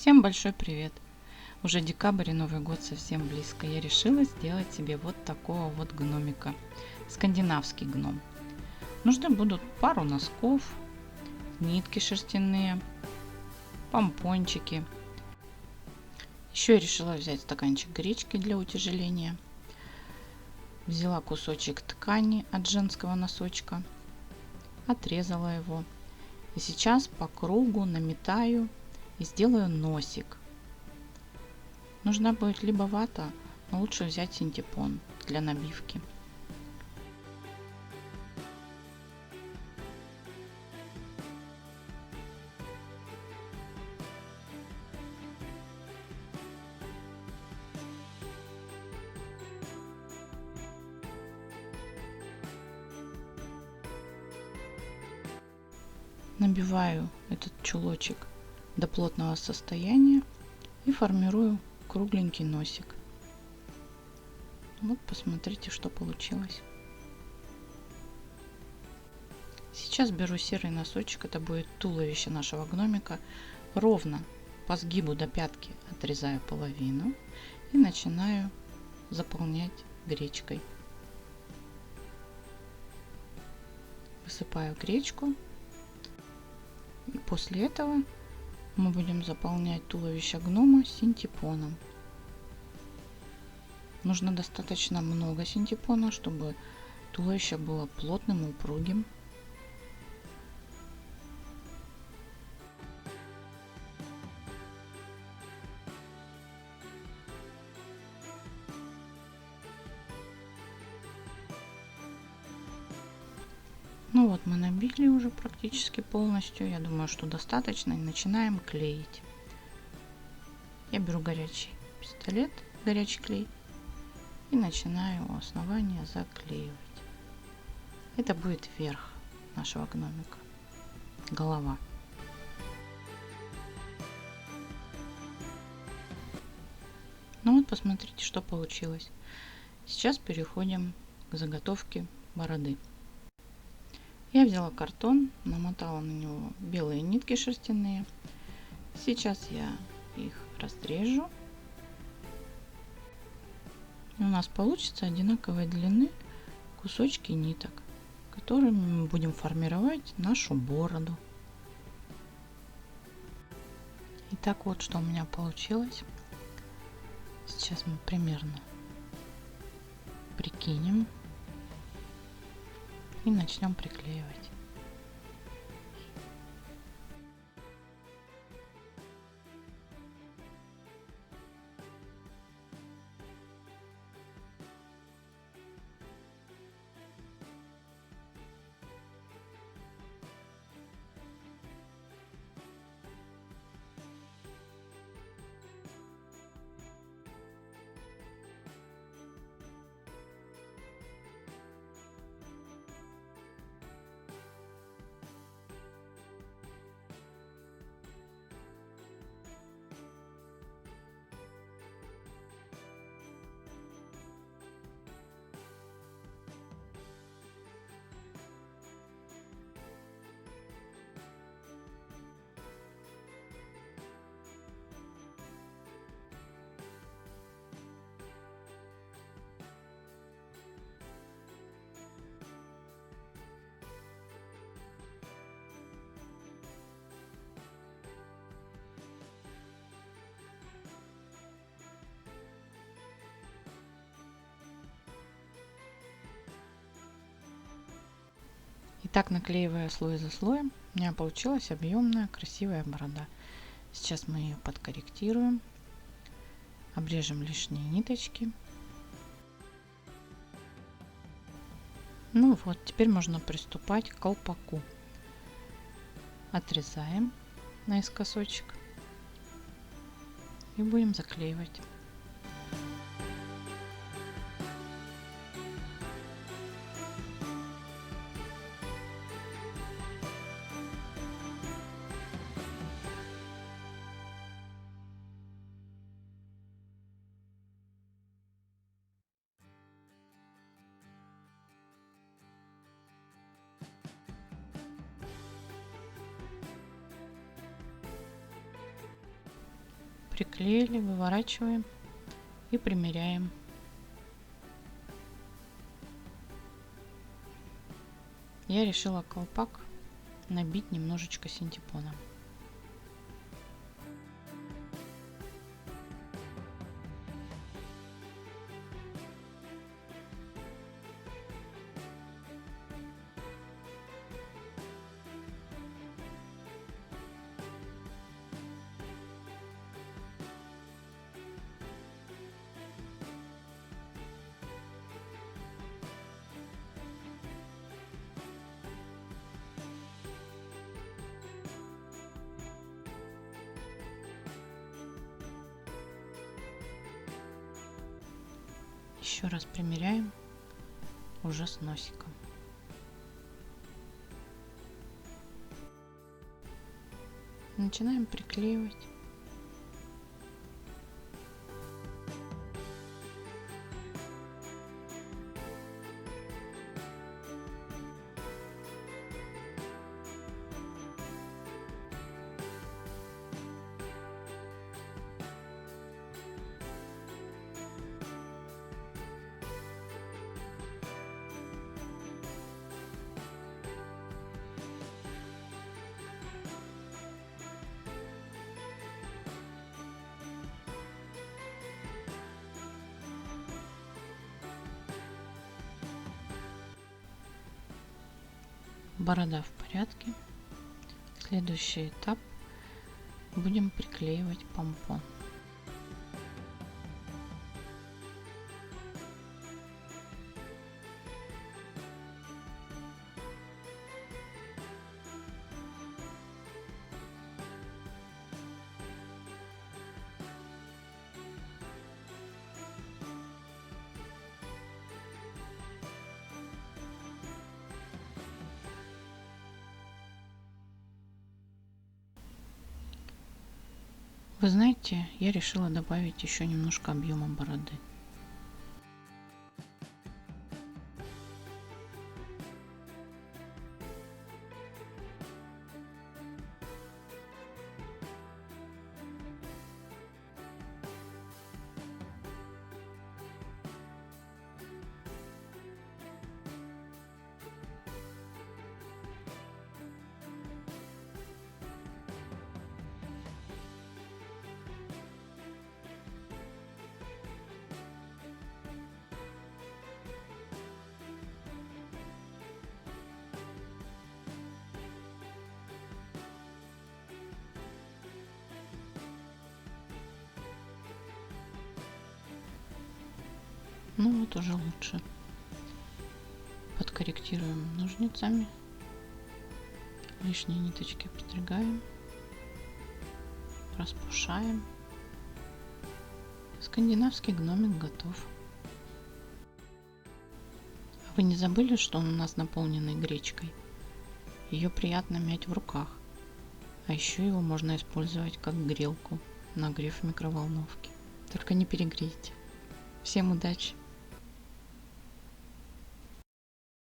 Всем большой привет! Уже декабрь и Новый год совсем близко. Я решила сделать себе вот такого вот гномика. Скандинавский гном. Нужны будут пару носков, нитки шерстяные, помпончики. Еще я решила взять стаканчик гречки для утяжеления. Взяла кусочек ткани от женского носочка, отрезала его. И сейчас по кругу наметаю и сделаю носик. Нужна будет либо вата, но лучше взять синтепон для набивки. Набиваю этот чулочек до плотного состояния и формирую кругленький носик. Вот посмотрите, что получилось. Сейчас беру серый носочек, это будет туловище нашего гномика, ровно по сгибу до пятки отрезаю половину и начинаю заполнять гречкой. Высыпаю гречку, и после этого мы будем заполнять туловище гнома синтепоном. Нужно достаточно много синтепона, чтобы туловище было плотным и упругим. Ну вот, мы набили уже практически полностью. Я думаю, что достаточно. И начинаем клеить. Я беру горячий пистолет, горячий клей, и начинаю у основания заклеивать. Это будет верх нашего гномика, голова. Ну вот, посмотрите, что получилось. Сейчас переходим к заготовке бороды. Я взяла картон, намотала на него белые нитки шерстяные. Сейчас я их разрежу. И у нас получится одинаковой длины кусочки ниток, которыми мы будем формировать нашу бороду. Итак, вот что у меня получилось. Сейчас мы примерно прикинем и начнем приклеивать. И так, наклеивая слой за слоем, у меня получилась объемная красивая борода. Сейчас мы ее подкорректируем, обрежем лишние ниточки. Ну вот, теперь можно приступать к колпаку. Отрезаем наискосочек и будем заклеивать. Приклеили, выворачиваем и примеряем. Я решила колпак набить немножечко синтепоном. Еще раз примеряем уже с носиком. Начинаем приклеивать. Борода в порядке. Следующий этап. Будем приклеивать помпон. Вы знаете, я решила добавить еще немножко объема бороды. Ну вот уже лучше. Подкорректируем ножницами. Лишние ниточки подстригаем. Распушаем. Скандинавский гномик готов. Вы не забыли, что он у нас наполненный гречкой? Ее приятно мять в руках. А еще его можно использовать как грелку, нагрев в микроволновке. Только не перегрейте. Всем удачи!